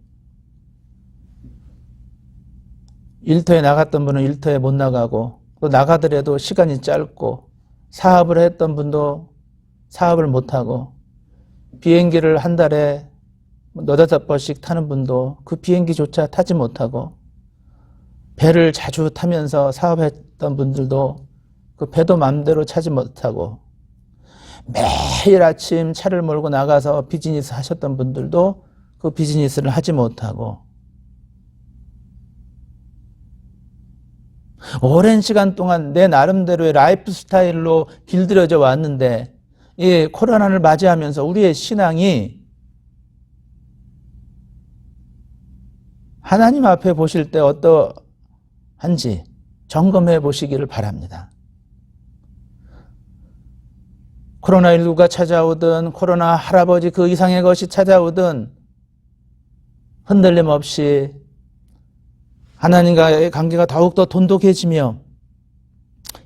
일터에 나갔던 분은 일터에 못 나가고 또 나가더라도 시간이 짧고 사업을 했던 분도 사업을 못하고 비행기를 한 달에 너다섯 번씩 타는 분도 그 비행기조차 타지 못하고, 배를 자주 타면서 사업했던 분들도 그 배도 마음대로 차지 못하고, 매일 아침 차를 몰고 나가서 비즈니스 하셨던 분들도 그 비즈니스를 하지 못하고, 오랜 시간 동안 내 나름대로의 라이프 스타일로 길들여져 왔는데, 이 코로나를 맞이하면서 우리의 신앙이 하나님 앞에 보실 때 어떠한지 점검해 보시기를 바랍니다. 코로나19가 찾아오든 코로나 할아버지 그 이상의 것이 찾아오든 흔들림 없이 하나님과의 관계가 더욱더 돈독해지며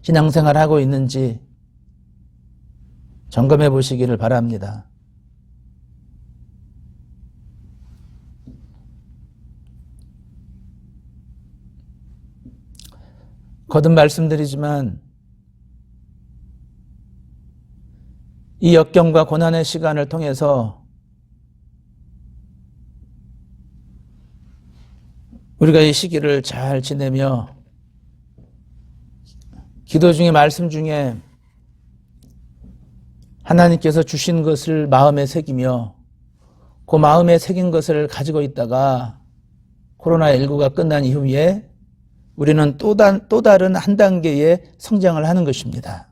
신앙생활하고 있는지 점검해 보시기를 바랍니다. 거듭 말씀드리지만 이 역경과 고난의 시간을 통해서 우리가 이 시기를 잘 지내며 기도 중에 말씀 중에 하나님께서 주신 것을 마음에 새기며 그 마음에 새긴 것을 가지고 있다가 코로나19가 끝난 이후에 우리는 또 다른 한 단계의 성장을 하는 것입니다.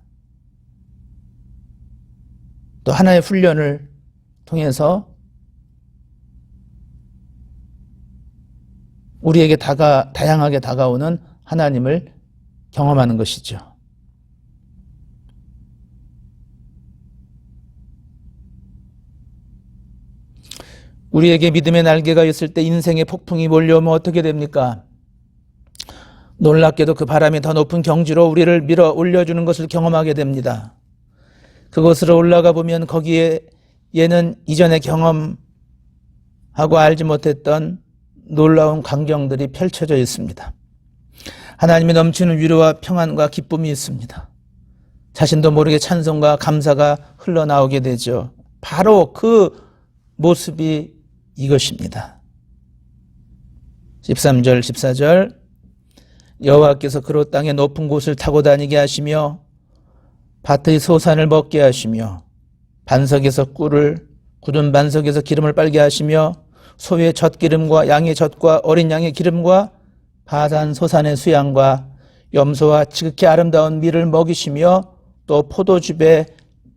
또 하나의 훈련을 통해서 우리에게 다양하게 다가오는 하나님을 경험하는 것이죠. 우리에게 믿음의 날개가 있을 때 인생의 폭풍이 몰려오면 어떻게 됩니까? 놀랍게도 그 바람이 더 높은 경지로 우리를 밀어 올려주는 것을 경험하게 됩니다. 그곳으로 올라가 보면 거기에는 이전에 경험하고 알지 못했던 놀라운 광경들이 펼쳐져 있습니다. 하나님이 넘치는 위로와 평안과 기쁨이 있습니다. 자신도 모르게 찬송과 감사가 흘러나오게 되죠. 바로 그 모습이 이것입니다. 13절 14절 여호와께서 그로 땅의 높은 곳을 타고 다니게 하시며 밭의 소산을 먹게 하시며 반석에서 꿀을 굳은 반석에서 기름을 빨게 하시며 소의 젖기름과 양의 젖과 어린 양의 기름과 바산 소산의 수양과 염소와 지극히 아름다운 밀을 먹이시며 또 포도즙에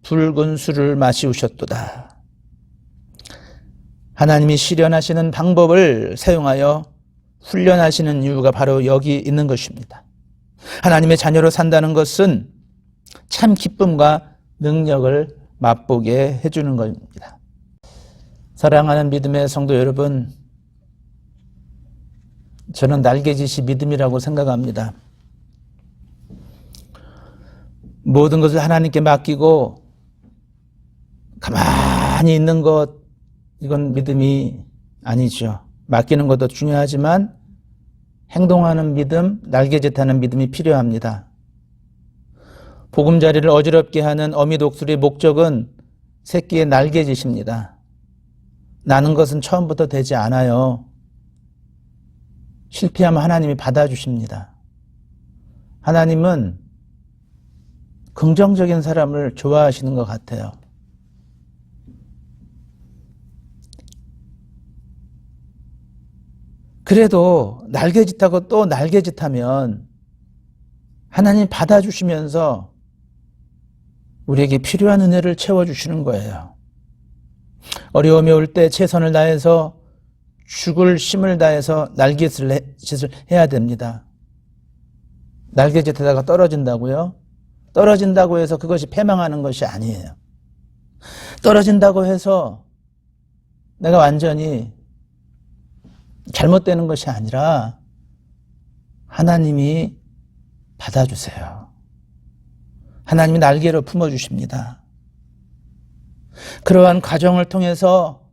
붉은 술을 마시우셨도다. 하나님이 실현하시는 방법을 사용하여 훈련하시는 이유가 바로 여기 있는 것입니다. 하나님의 자녀로 산다는 것은 참 기쁨과 능력을 맛보게 해주는 겁니다. 사랑하는 믿음의 성도 여러분, 저는 날개짓이 믿음이라고 생각합니다. 모든 것을 하나님께 맡기고 가만히 있는 것, 이건 믿음이 아니죠. 맡기는 것도 중요하지만 행동하는 믿음, 날개짓하는 믿음이 필요합니다. 보금자리를 어지럽게 하는 어미 독수리의 목적은 새끼의 날개짓입니다. 나는 것은 처음부터 되지 않아요. 실패하면 하나님이 받아주십니다. 하나님은 긍정적인 사람을 좋아하시는 것 같아요. 그래도 날개짓하고 또 날개짓하면 하나님 받아주시면서 우리에게 필요한 은혜를 채워주시는 거예요. 어려움이 올 때 최선을 다해서 죽을 힘을 다해서 날개짓을 해야 됩니다. 날개짓하다가 떨어진다고요? 떨어진다고 해서 그것이 패망하는 것이 아니에요. 떨어진다고 해서 내가 완전히 잘못되는 것이 아니라 하나님이 받아주세요. 하나님이 날개로 품어주십니다. 그러한 과정을 통해서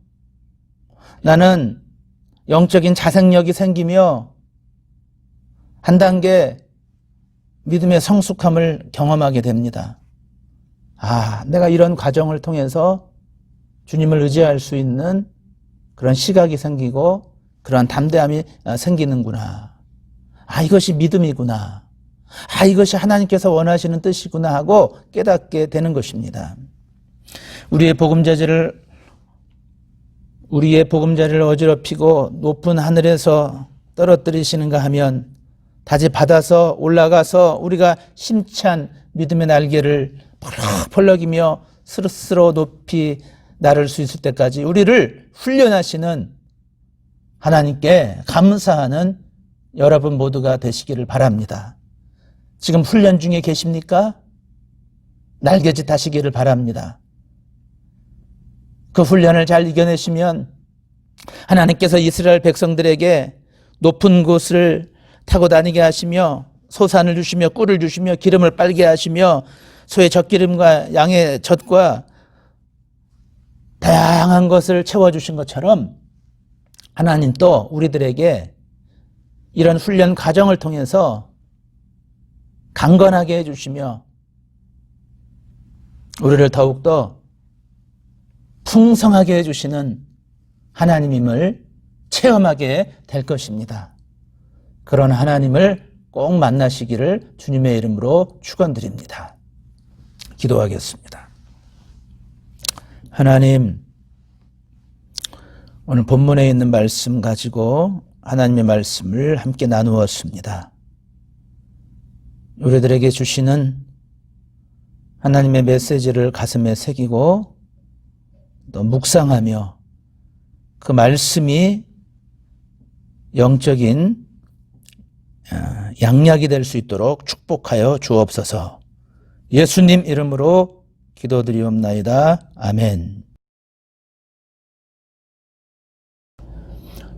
나는 영적인 자생력이 생기며 한 단계 믿음의 성숙함을 경험하게 됩니다. 아, 내가 이런 과정을 통해서 주님을 의지할 수 있는 그런 시각이 생기고 그러한 담대함이 생기는구나. 아, 이것이 믿음이구나. 아, 이것이 하나님께서 원하시는 뜻이구나 하고 깨닫게 되는 것입니다. 우리의 보금자리를 어지럽히고 높은 하늘에서 떨어뜨리시는가 하면 다시 받아서 올라가서 우리가 힘찬 믿음의 날개를 펄럭펄럭이며 스르스르 높이 나를 수 있을 때까지 우리를 훈련하시는 하나님께 감사하는 여러분 모두가 되시기를 바랍니다. 지금 훈련 중에 계십니까? 날개짓 하시기를 바랍니다. 그 훈련을 잘 이겨내시면 하나님께서 이스라엘 백성들에게 높은 곳을 타고 다니게 하시며 소산을 주시며 꿀을 주시며 기름을 빨게 하시며 소의 젖기름과 양의 젖과 다양한 것을 채워주신 것처럼 하나님 또 우리들에게 이런 훈련 과정을 통해서 강건하게 해주시며 우리를 더욱더 풍성하게 해주시는 하나님임을 체험하게 될 것입니다. 그런 하나님을 꼭 만나시기를 주님의 이름으로 축원드립니다. 기도하겠습니다. 하나님, 오늘 본문에 있는 말씀 가지고 하나님의 말씀을 함께 나누었습니다. 우리들에게 주시는 하나님의 메시지를 가슴에 새기고 또 묵상하며 그 말씀이 영적인 양약이 될 수 있도록 축복하여 주옵소서. 예수님 이름으로 기도드리옵나이다. 아멘.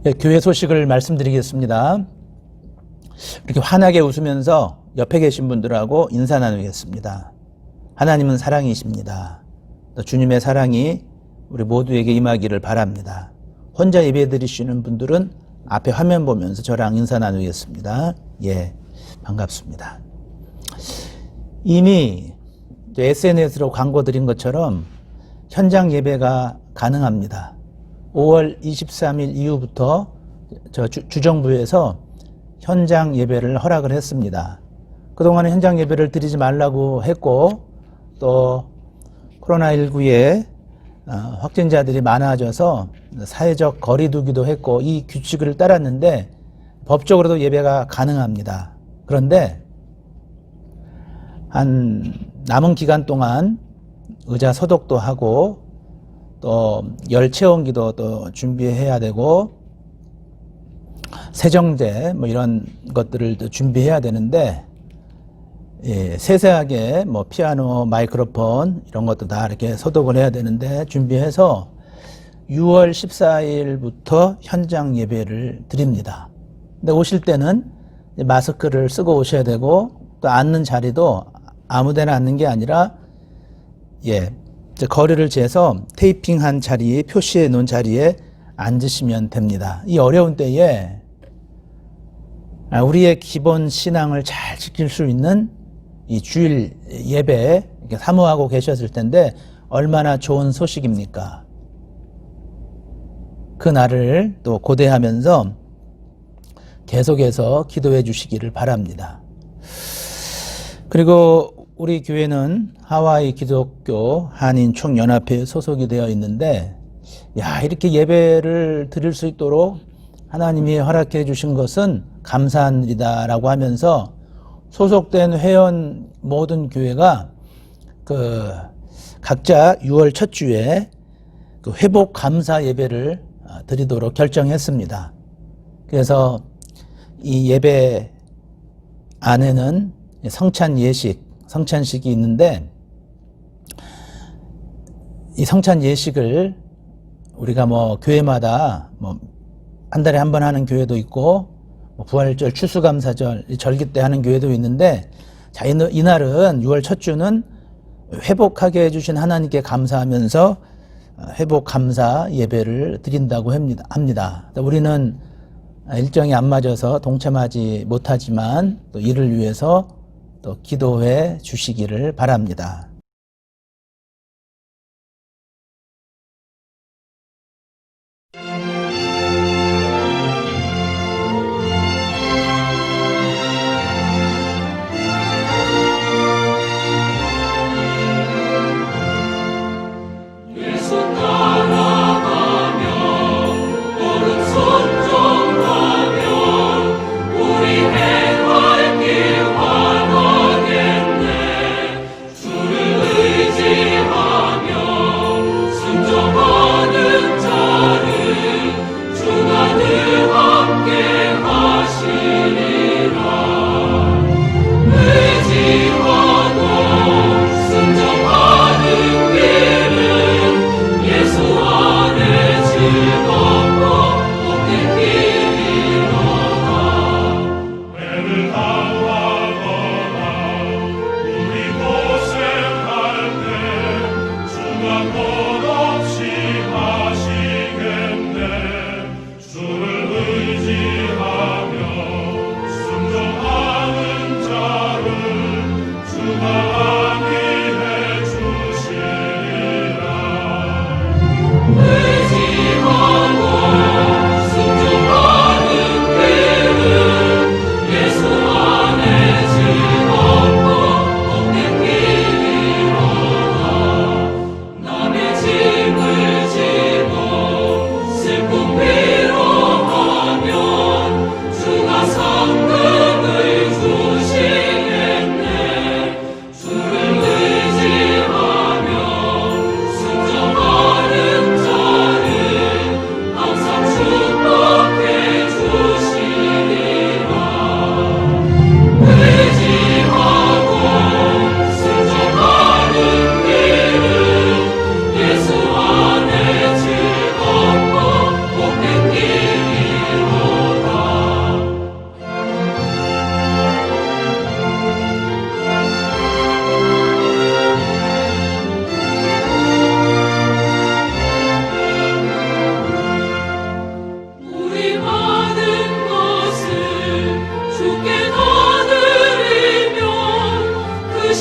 네, 교회 소식을 말씀드리겠습니다. 이렇게 환하게 웃으면서 옆에 계신 분들하고 인사 나누겠습니다. 하나님은 사랑이십니다. 또 주님의 사랑이 우리 모두에게 임하기를 바랍니다. 혼자 예배 드리시는 분들은 앞에 화면 보면서 저랑 인사 나누겠습니다. 예, 반갑습니다. 이미 SNS로 광고 드린 것처럼 현장 예배가 가능합니다. 5월 23일 이후부터 주정부에서 현장 예배를 허락을 했습니다. 그동안에 현장 예배를 드리지 말라고 했고 또 코로나19에 확진자들이 많아져서 사회적 거리 두기도 했고 이 규칙을 따랐는데 법적으로도 예배가 가능합니다. 그런데 한 남은 기간 동안 의자 소독도 하고 또 열 체온기도 또 준비해야 되고 세정제 뭐 이런 것들을 또 준비해야 되는데 예, 세세하게 뭐 피아노, 마이크로폰 이런 것도 다 이렇게 소독을 해야 되는데 준비해서 6월 14일부터 현장 예배를 드립니다. 근데 오실 때는 마스크를 쓰고 오셔야 되고 또 앉는 자리도 아무데나 앉는 게 아니라 예, 거리를 재서 테이핑한 자리에 표시해 놓은 자리에 앉으시면 됩니다. 이 어려운 때에 우리의 기본 신앙을 잘 지킬 수 있는 이 주일 예배 이렇게 사모하고 계셨을 텐데 얼마나 좋은 소식입니까? 그 날을 또 고대하면서 계속해서 기도해 주시기를 바랍니다. 그리고 우리 교회는 하와이 기독교 한인 총연합회에 소속이 되어 있는데 이렇게 예배를 드릴 수 있도록 하나님이 허락해 주신 것은 감사한 일이다라고 하면서 소속된 회원 모든 교회가 각자 6월 첫 주에 회복 감사 예배를 드리도록 결정했습니다. 그래서 이 예배 안에는 성찬식이 있는데 이 성찬 예식을 우리가 뭐 교회마다 뭐 한 달에 한 번 하는 교회도 있고 부활절, 추수감사절, 절기 때 하는 교회도 있는데 자, 이날은 6월 첫 주는 회복하게 해주신 하나님께 감사하면서 회복 감사 예배를 드린다고 합니다. 우리는 일정이 안 맞아서 동참하지 못하지만 또 이를 위해서 또 기도해 주시기를 바랍니다.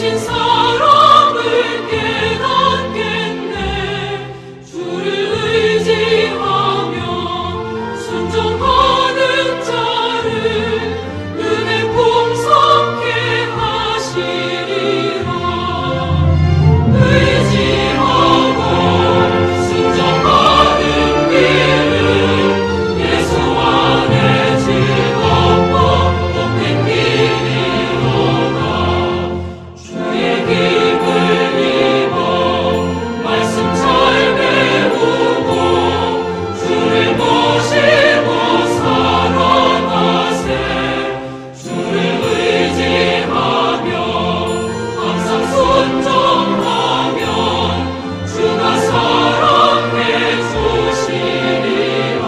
주신 사랑을 깨닫겠네. 주를 의지하며 순종하는 자를 은혜 풍성케 하시리라. 의지하고 순종하는 길은 예수 안에 즐겁고 복된 길이로다. 주의 힘을 입어 말씀 잘 배우고 주를 모시고 살아가세. 주를 의지하며 항상 순종하면 주가 사랑해 주시리라.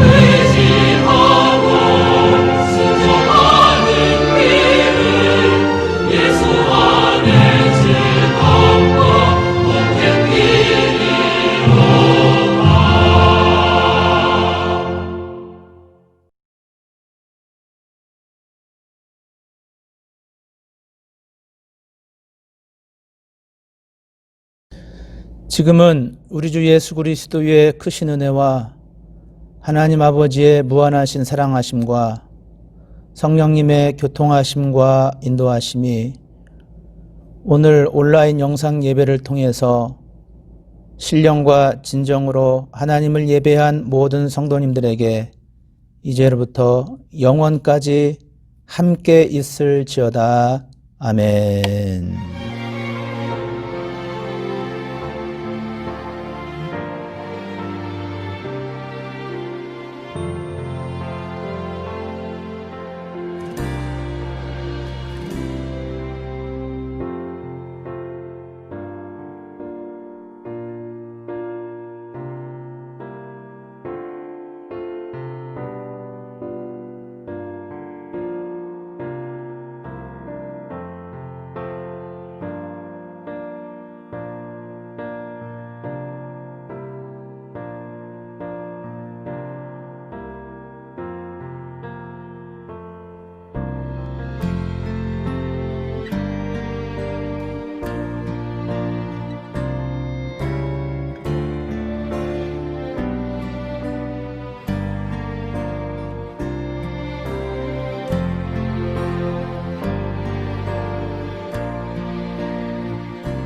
의지하고 순종하는 길은 예수 안에 즐겁고 복된 길이로다. 지금은 우리 주 예수 그리스도의 크신 은혜와 하나님 아버지의 무한하신 사랑하심과 성령님의 교통하심과 인도하심이 오늘 온라인 영상 예배를 통해서 신령과 진정으로 하나님을 예배한 모든 성도님들에게 이제로부터 영원까지 함께 있을지어다. 아멘.